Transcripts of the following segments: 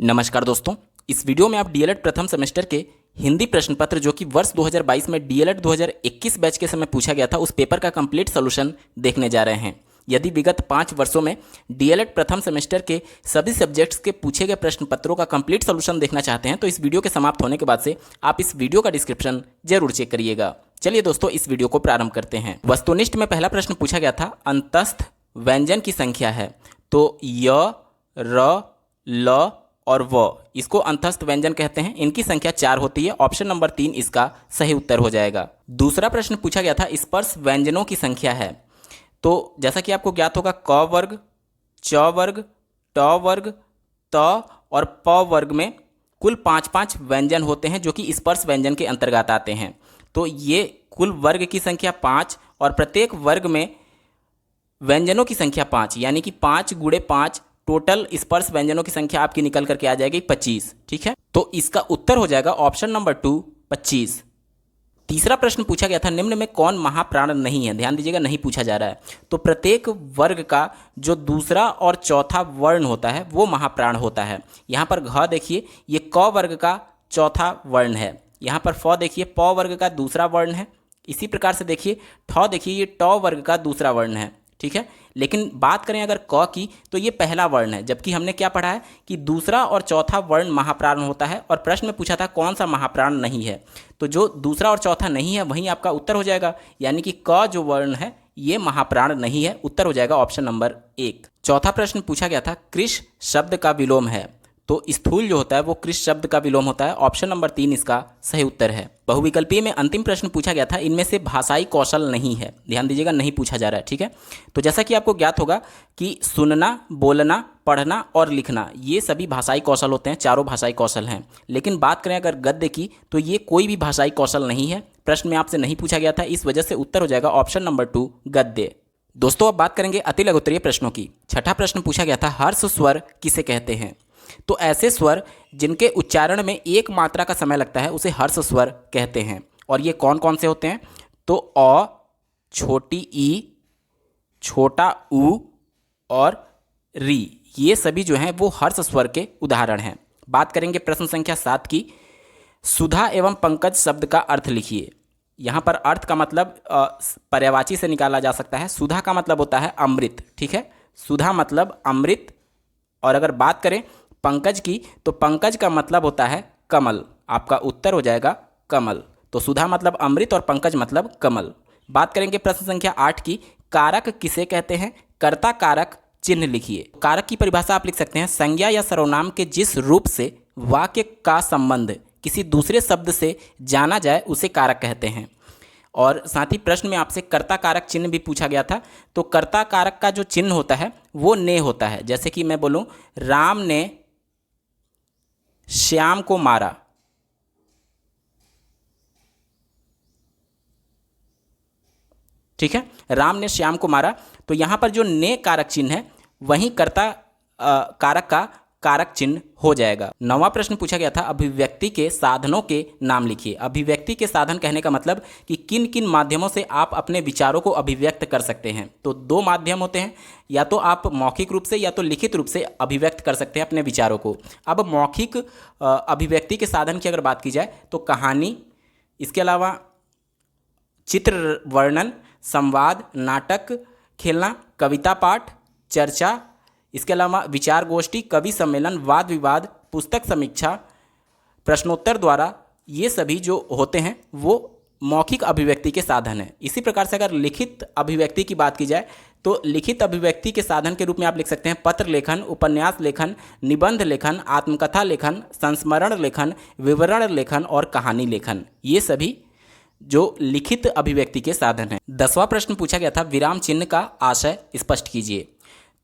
नमस्कार दोस्तों, इस वीडियो में आप डीएलएड प्रथम सेमेस्टर के हिंदी प्रश्न पत्र जो कि वर्ष 2022 में डीएलएड 2021 बैच के समय पूछा गया था उस पेपर का कंप्लीट सॉल्यूशन देखने जा रहे हैं। यदि विगत 5 वर्षों में डीएलएड प्रथम सेमेस्टर के सभी सब्जेक्ट्स के पूछे गए प्रश्न पत्रों का कंप्लीट सॉल्यूशन देखना चाहते हैं तो इस वीडियो के समाप्त होने के बाद से आप इस वीडियो का डिस्क्रिप्शन जरूर चेक करिएगा। चलिए दोस्तों, इस वीडियो को प्रारंभ करते हैं। वस्तुनिष्ठ में पहला प्रश्न पूछा गया था, अंतस्थ व्यंजन की संख्या है तो य, र, ल और व, इसको अंतस्थ व्यंजन कहते हैं। इनकी संख्या 4 होती है। ऑप्शन नंबर 3 इसका सही उत्तर हो जाएगा। दूसरा प्रश्न पूछा गया था, स्पर्श व्यंजनों की संख्या है तो जैसा कि आपको ज्ञात होगा क वर्ग, च वर्ग, ट वर्ग, त और प वर्ग में कुल 5-5 व्यंजन होते हैं जो कि स्पर्श व्यंजन के अंतर्गत आते हैं। तो ये कुल वर्ग की संख्या 5 और प्रत्येक वर्ग में व्यंजनों की संख्या 5, यानी कि 5 गुणे 5 टोटल स्पर्श व्यंजनों की संख्या आपकी निकल करके आ जाएगी 25। ठीक है, तो इसका उत्तर हो जाएगा ऑप्शन नंबर 2 25। तीसरा प्रश्न पूछा गया था, निम्न में कौन महाप्राण नहीं है। ध्यान दीजिएगा, नहीं पूछा जा रहा है। तो प्रत्येक वर्ग का जो दूसरा और चौथा वर्ण होता है वो महाप्राण होता है। यहाँ पर घ देखिए, ये क वर्ग का चौथा वर्ण है। यहाँ पर फ देखिए, प वर्ग का दूसरा वर्ण है। इसी प्रकार से देखिए ठ देखिए, ये ट वर्ग का दूसरा वर्ण है। ठीक है, लेकिन बात करें अगर क की तो ये पहला वर्ण है, जबकि हमने क्या पढ़ा है कि दूसरा और चौथा वर्ण महाप्राण होता है। और प्रश्न में पूछा था कौन सा महाप्राण नहीं है, तो जो दूसरा और चौथा नहीं है वहीं आपका उत्तर हो जाएगा, यानी कि क जो वर्ण है ये महाप्राण नहीं है। उत्तर हो जाएगा ऑप्शन नंबर 1। चौथा प्रश्न पूछा गया था, कृश शब्द का विलोम है तो स्थूल जो होता है वो कृश शब्द का विलोम होता है। ऑप्शन नंबर 3 इसका सही उत्तर है। बहुविकल्पीय में अंतिम प्रश्न पूछा गया था, इनमें से भाषाई कौशल नहीं है। ध्यान दीजिएगा, नहीं पूछा जा रहा है। ठीक है, तो जैसा कि आपको ज्ञात होगा कि सुनना, बोलना, पढ़ना और लिखना ये सभी भाषाई कौशल होते हैं, चारों भाषाई कौशल हैं। लेकिन बात करें अगर गद्य की तो ये कोई भी भाषाई कौशल नहीं है। प्रश्न में आपसे नहीं पूछा गया था, इस वजह से उत्तर हो जाएगा ऑप्शन नंबर 2 गद्य। दोस्तों, अब बात करेंगे अति लघुत्तरीय प्रश्नों की। छठा प्रश्न पूछा गया था, हर्ष स्वर किसे कहते हैं। तो ऐसे स्वर जिनके उच्चारण में एक मात्रा का समय लगता है उसे हर्ष स्वर कहते हैं। और ये कौन कौन से होते हैं, तो अ, छोटी ई, छोटा ऊ और री, ये सभी जो हैं वो हर्ष स्वर के उदाहरण हैं। बात करेंगे प्रश्न संख्या 7 की, सुधा एवं पंकज शब्द का अर्थ लिखिए। यहाँ पर अर्थ का मतलब पर्यायवाची से निकाला जा सकता है। सुधा का मतलब होता है अमृत। ठीक है, सुधा मतलब अमृत। और अगर बात करें पंकज की तो पंकज का मतलब होता है कमल। आपका उत्तर हो जाएगा कमल। तो सुधा मतलब अमृत और पंकज मतलब कमल। बात करेंगे प्रश्न संख्या 8 की, कारक किसे कहते हैं। कर्ता कारक चिन्ह लिखिए। कारक की परिभाषा आप लिख सकते हैं, संज्ञा या सर्वनाम के जिस रूप से वाक्य का संबंध किसी दूसरे शब्द से जाना जाए उसे कारक कहते हैं। और साथ ही प्रश्न में आपसे कर्ता कारक चिन्ह भी पूछा गया था। तो कर्ता कारक का जो चिन्ह होता है वो ने होता है। जैसे कि मैं बोलूं, राम ने श्याम को मारा। ठीक है, राम ने श्याम को मारा, तो यहां पर जो ने कारक चिन्ह है वहीं कर्ता कारक का कारक चिन्ह हो जाएगा। 9वां प्रश्न पूछा गया था, अभिव्यक्ति के साधनों के नाम लिखिए। अभिव्यक्ति के साधन कहने का मतलब कि किन किन माध्यमों से आप अपने विचारों को अभिव्यक्त कर सकते हैं। तो 2 माध्यम होते हैं, या तो आप मौखिक रूप से या तो लिखित रूप से अभिव्यक्त कर सकते हैं अपने विचारों को। अब मौखिक अभिव्यक्ति के साधन की अगर बात की जाए तो कहानी, इसके अलावा चित्र वर्णन, संवाद, नाटक खेलना, कविता पाठ, चर्चा, इसके अलावा विचार गोष्ठी, कवि सम्मेलन, वाद विवाद, पुस्तक समीक्षा, प्रश्नोत्तर द्वारा, ये सभी जो होते हैं वो मौखिक अभिव्यक्ति के साधन हैं। इसी प्रकार से अगर लिखित अभिव्यक्ति की बात की जाए तो लिखित अभिव्यक्ति के साधन के रूप में आप लिख सकते हैं पत्र लेखन, उपन्यास लेखन, निबंध लेखन, आत्मकथा लेखन, संस्मरण लेखन, विवरण लेखन और कहानी लेखन, ये सभी जो लिखित अभिव्यक्ति के साधन हैं। 10वां प्रश्न पूछा गया था, विराम चिन्ह का आशय स्पष्ट कीजिए।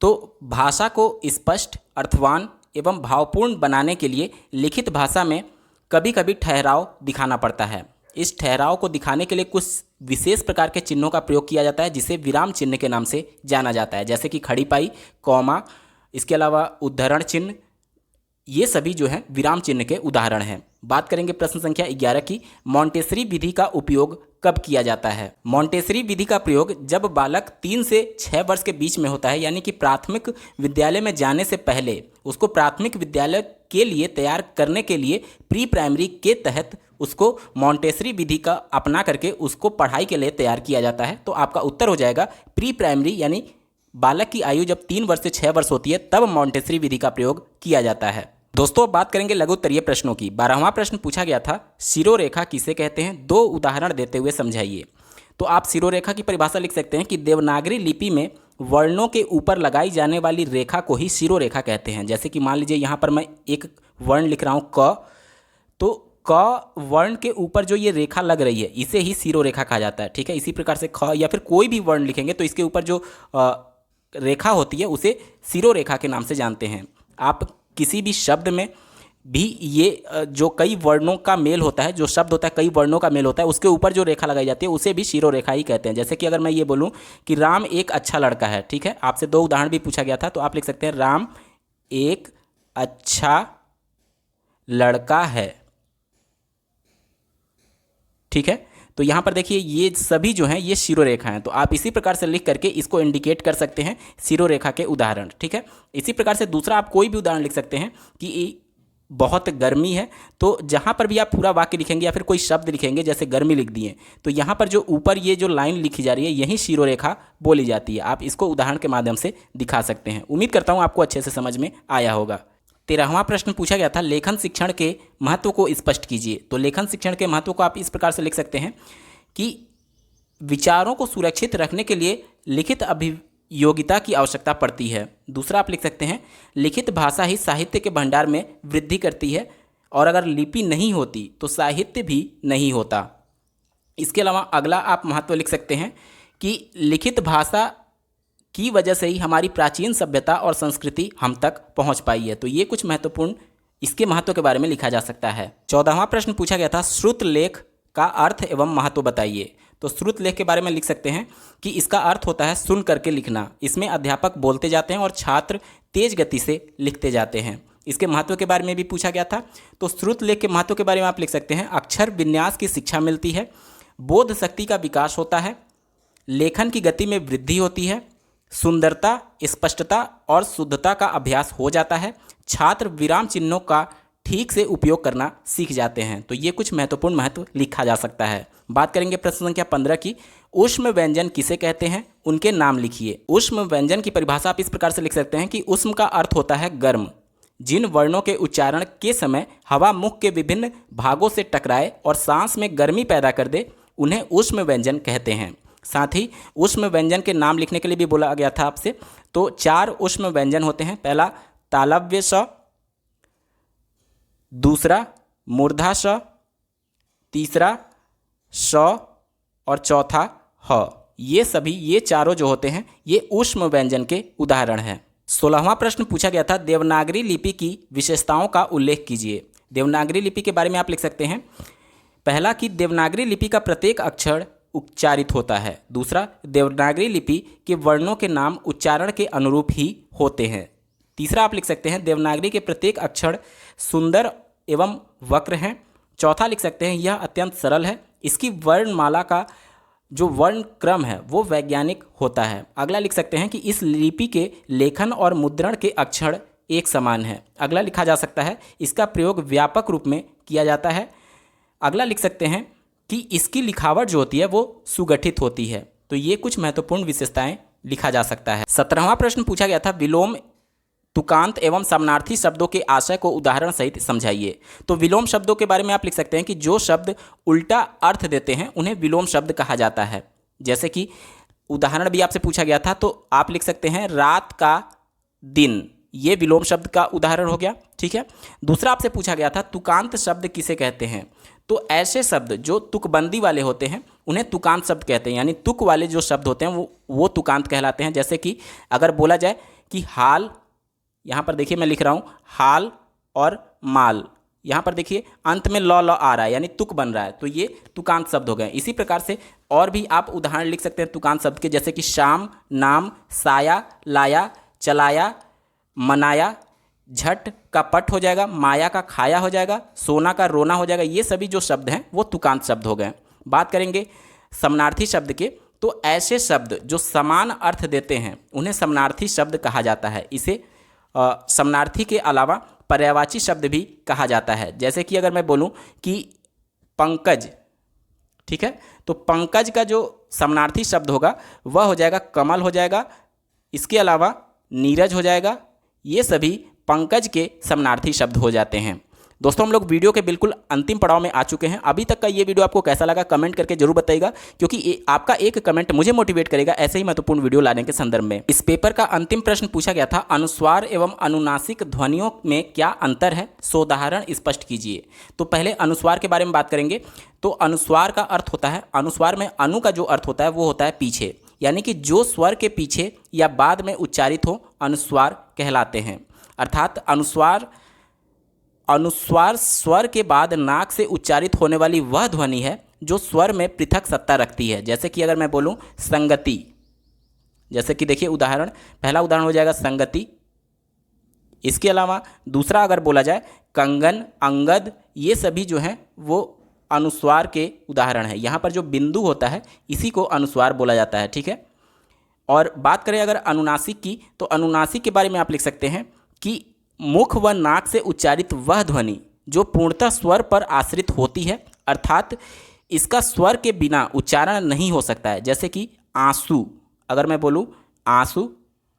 तो भाषा को स्पष्ट, अर्थवान एवं भावपूर्ण बनाने के लिए लिखित भाषा में कभी कभी ठहराव दिखाना पड़ता है। इस ठहराव को दिखाने के लिए कुछ विशेष प्रकार के चिन्हों का प्रयोग किया जाता है जिसे विराम चिन्ह के नाम से जाना जाता है, जैसे कि खड़ी पाई, कॉमा, इसके अलावा उद्धरण चिन्ह, ये सभी जो हैं विराम चिन्ह के उदाहरण हैं। बात करेंगे प्रश्न संख्या 11 की, मॉन्टेसरी विधि का उपयोग कब किया जाता है। मॉन्टेसरी विधि का प्रयोग जब बालक 3 से 6 वर्ष के बीच में होता है, यानी कि प्राथमिक विद्यालय में जाने से पहले उसको प्राथमिक विद्यालय के लिए तैयार करने के लिए प्री प्राइमरी के तहत उसको मॉन्टेसरी विधि का अपना करके उसको पढ़ाई के लिए तैयार किया जाता है। तो आपका उत्तर हो जाएगा प्री प्राइमरी, यानी बालक की आयु जब 3 वर्ष से 6 वर्ष होती है तब मॉन्टेसरी विधि का प्रयोग किया जाता है। दोस्तों, बात करेंगे लघु उत्तरीय प्रश्नों की। 12वां प्रश्न पूछा गया था, शिरोरेखा किसे कहते हैं? 2 उदाहरण देते हुए समझाइए। तो आप शिरोरेखा की परिभाषा लिख सकते हैं कि देवनागरी लिपि में वर्णों के ऊपर लगाई जाने वाली रेखा को ही शिरोरेखा कहते हैं। जैसे कि मान लीजिए यहाँ पर मैं एक वर्ण लिख रहा हूँ क, तो क वर्ण के ऊपर जो ये रेखा लग रही है इसे ही शिरोरेखा कहा जाता है। ठीक है, इसी प्रकार से ख या फिर कोई भी वर्ण लिखेंगे तो इसके ऊपर जो रेखा होती है उसे शिरोरेखा के नाम से जानते हैं। आप किसी भी शब्द में भी ये जो कई वर्णों का मेल होता है, जो शब्द होता है कई वर्णों का मेल होता है, उसके ऊपर जो रेखा लगाई जाती है उसे भी शिरोरेखा ही कहते हैं। जैसे कि अगर मैं ये बोलूं कि राम एक अच्छा लड़का है, ठीक है, आपसे 2 उदाहरण भी पूछा गया था, तो आप लिख सकते हैं राम एक अच्छा लड़का है। ठीक है, तो यहाँ पर देखिए ये सभी जो हैं ये शिरोरेखा हैं। तो आप इसी प्रकार से लिख करके इसको इंडिकेट कर सकते हैं शिरोरेखा के उदाहरण। ठीक है, इसी प्रकार से दूसरा आप कोई भी उदाहरण लिख सकते हैं कि बहुत गर्मी है, तो जहाँ पर भी आप पूरा वाक्य लिखेंगे या फिर कोई शब्द लिखेंगे, जैसे गर्मी लिख दिए, तो यहाँ पर जो ऊपर ये जो लाइन लिखी जा रही है यही शिरोरेखा बोली जाती है। आप इसको उदाहरण के माध्यम से दिखा सकते हैं। उम्मीद करता हूँ आपको अच्छे से समझ में आया होगा। 13वां प्रश्न पूछा गया था, लेखन शिक्षण के महत्व को स्पष्ट कीजिए। तो लेखन शिक्षण के महत्व को आप इस प्रकार से लिख सकते हैं कि विचारों को सुरक्षित रखने के लिए लिखित अभियोगिता की आवश्यकता पड़ती है। दूसरा आप लिख सकते हैं, लिखित भाषा ही साहित्य के भंडार में वृद्धि करती है और अगर लिपि नहीं होती तो साहित्य भी नहीं होता। इसके अलावा अगला आप महत्व लिख सकते हैं कि लिखित भाषा की वजह से ही हमारी प्राचीन सभ्यता और संस्कृति हम तक पहुंच पाई है। तो ये कुछ महत्वपूर्ण इसके महत्व के बारे में लिखा जा सकता है। 14वां प्रश्न पूछा गया था, श्रुत लेख का अर्थ एवं महत्व बताइए। तो श्रुत लेख के बारे में लिख सकते हैं कि इसका अर्थ होता है सुन करके लिखना। इसमें अध्यापक बोलते जाते हैं और छात्र तेज गति से लिखते जाते हैं। इसके महत्व के बारे में भी पूछा गया था। तो श्रुत लेख के महत्व के बारे में आप लिख सकते हैं, अक्षर विन्यास की शिक्षा मिलती है, बोध शक्ति का विकास होता है, लेखन की गति में वृद्धि होती है, सुंदरता, स्पष्टता और शुद्धता का अभ्यास हो जाता है, छात्र विराम चिन्हों का ठीक से उपयोग करना सीख जाते हैं। तो ये कुछ महत्वपूर्ण महत्व लिखा जा सकता है। बात करेंगे प्रश्न संख्या 15 की, ऊष्म व्यंजन किसे कहते हैं? उनके नाम लिखिए। ऊष्म व्यंजन की परिभाषा आप इस प्रकार से लिख सकते हैं कि ऊष्म का अर्थ होता है गर्म। जिन वर्णों के उच्चारण के समय हवा मुख के विभिन्न भागों से टकराए और सांस में गर्मी पैदा कर दे, उन्हें ऊष्म व्यंजन कहते हैं। साथ ही ऊष्म व्यंजन के नाम लिखने के लिए भी बोला गया था आपसे। तो 4 ऊष्म व्यंजन होते हैं। पहला तालव्य स, दूसरा मूर्धा स, तीसरा श और चौथा ह। ये चारों जो होते हैं ये ऊष्म व्यंजन के उदाहरण हैं। 16वां प्रश्न पूछा गया था, देवनागरी लिपि की विशेषताओं का उल्लेख कीजिए। देवनागरी लिपि के बारे में आप लिख सकते हैं, पहला कि देवनागरी लिपि का प्रत्येक अक्षर उच्चारित होता है। दूसरा, देवनागरी लिपि के वर्णों के नाम उच्चारण के अनुरूप ही होते हैं। तीसरा आप लिख सकते हैं, देवनागरी के प्रत्येक अक्षर सुंदर एवं वक्र हैं। चौथा लिख सकते हैं, यह अत्यंत सरल है, इसकी वर्णमाला का जो वर्ण क्रम है वो वैज्ञानिक होता है। अगला लिख सकते हैं कि इस लिपि के लेखन और मुद्रण के अक्षर एक समान है। अगला लिखा जा सकता है, इसका प्रयोग व्यापक रूप में किया जाता है। अगला लिख सकते हैं कि इसकी लिखावट जो होती है वो सुगठित होती है। तो ये कुछ महत्वपूर्ण विशेषताएं लिखा जा सकता है। 17वां प्रश्न पूछा गया था, विलोम, तुकांत एवं समानार्थी शब्दों के आशय को उदाहरण सहित समझाइए। तो विलोम शब्दों के बारे में आप लिख सकते हैं कि जो शब्द उल्टा अर्थ देते हैं उन्हें विलोम शब्द कहा जाता है। जैसे कि उदाहरण भी आपसे पूछा गया था, तो आप लिख सकते हैं रात का दिन, ये विलोम शब्द का उदाहरण हो गया। ठीक है, दूसरा आपसे पूछा गया था, तुकांत शब्द किसे कहते हैं? तो ऐसे शब्द जो तुकबंदी वाले होते हैं उन्हें तुकांत शब्द कहते हैं, यानी तुक वाले जो शब्द होते हैं वो तुकांत कहलाते हैं। जैसे कि अगर बोला जाए कि हाल, यहाँ पर देखिए मैं लिख रहा हूँ हाल और माल, यहाँ पर देखिए अंत में ल आ रहा है यानी तुक बन रहा है, तो ये तुकांत शब्द हो गए। इसी प्रकार से और भी आप उदाहरण लिख सकते हैं तुकांत शब्द के, जैसे कि शाम, नाम, साया, लाया, चलाया, मनाया, झट का पट हो जाएगा, माया का खाया हो जाएगा, सोना का रोना हो जाएगा। ये सभी जो शब्द हैं वो तुकांत शब्द हो गए। बात करेंगे समानार्थी शब्द के, तो ऐसे शब्द जो समान अर्थ देते हैं उन्हें समानार्थी शब्द कहा जाता है। इसे समानार्थी के अलावा पर्यायवाची शब्द भी कहा जाता है। जैसे कि अगर मैं बोलूं कि पंकज, ठीक है, तो पंकज का जो समानार्थी शब्द होगा वह हो जाएगा कमल हो जाएगा। इसके अलावा नीरज हो जाएगा। ये सभी पंकज के समानार्थी शब्द हो जाते हैं। दोस्तों हम लोग वीडियो के बिल्कुल अंतिम पड़ाव में आ चुके हैं। अभी तक का ये वीडियो आपको कैसा लगा कमेंट करके जरूर बताइएगा, क्योंकि आपका एक कमेंट मुझे मोटिवेट करेगा ऐसे ही महत्वपूर्ण वीडियो लाने के संदर्भ में। इस पेपर का अंतिम प्रश्न पूछा गया था, अनुस्वार एवं अनुनासिक ध्वनियों में क्या अंतर है, सोदाहरण स्पष्ट कीजिए। तो पहले अनुस्वार के बारे में बात करेंगे। तो अनुस्वार का अर्थ होता है, अनुस्वार में अनु का जो अर्थ होता है वो होता है पीछे, यानी कि जो स्वर के पीछे या बाद में उच्चारित हो अनुस्वार कहलाते हैं। अर्थात अनुस्वार स्वर के बाद नाक से उच्चारित होने वाली वह ध्वनि है जो स्वर में पृथक सत्ता रखती है। जैसे कि अगर मैं बोलूं संगति, जैसे कि देखिए उदाहरण, पहला उदाहरण हो जाएगा संगति। इसके अलावा दूसरा अगर बोला जाए कंगन, अंगद, ये सभी जो हैं वो अनुस्वार के उदाहरण है। यहाँ पर जो बिंदु होता है इसी को अनुस्वार बोला जाता है, ठीक है। और बात करें अगर अनुनासिक की, तो अनुनासिक के बारे में आप लिख सकते हैं कि मुख व नाक से उच्चारित वह ध्वनि जो पूर्णतः स्वर पर आश्रित होती है, अर्थात इसका स्वर के बिना उच्चारण नहीं हो सकता है। जैसे कि आंसू, अगर मैं बोलूँ आंसू,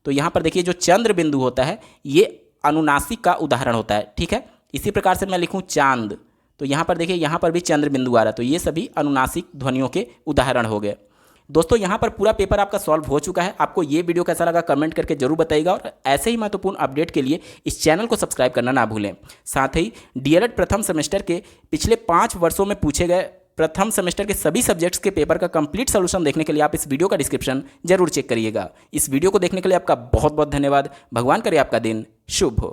तो यहाँ पर देखिए जो चंद्र बिंदु होता है ये अनुनासिक का उदाहरण होता है, ठीक है। इसी प्रकार से मैं लिखूँ चांद, तो यहाँ पर देखिए यहाँ पर भी चंद्र बिंदु आ रहा है, तो ये सभी अनुनासिक ध्वनियों के उदाहरण हो गए। दोस्तों यहाँ पर पूरा पेपर आपका सॉल्व हो चुका है। आपको ये वीडियो कैसा लगा कमेंट करके जरूर बताइएगा, और ऐसे ही महत्वपूर्ण अपडेट के लिए इस चैनल को सब्सक्राइब करना ना भूलें। साथ ही डीएलएड प्रथम सेमेस्टर के पिछले 5 वर्षों में पूछे गए प्रथम सेमेस्टर के सभी सब्जेक्ट्स के पेपर का कंप्लीट सोल्यूशन देखने के लिए आप इस वीडियो का डिस्क्रिप्शन जरूर चेक करिएगा। इस वीडियो को देखने के लिए आपका बहुत बहुत धन्यवाद। भगवान करे आपका दिन शुभ हो।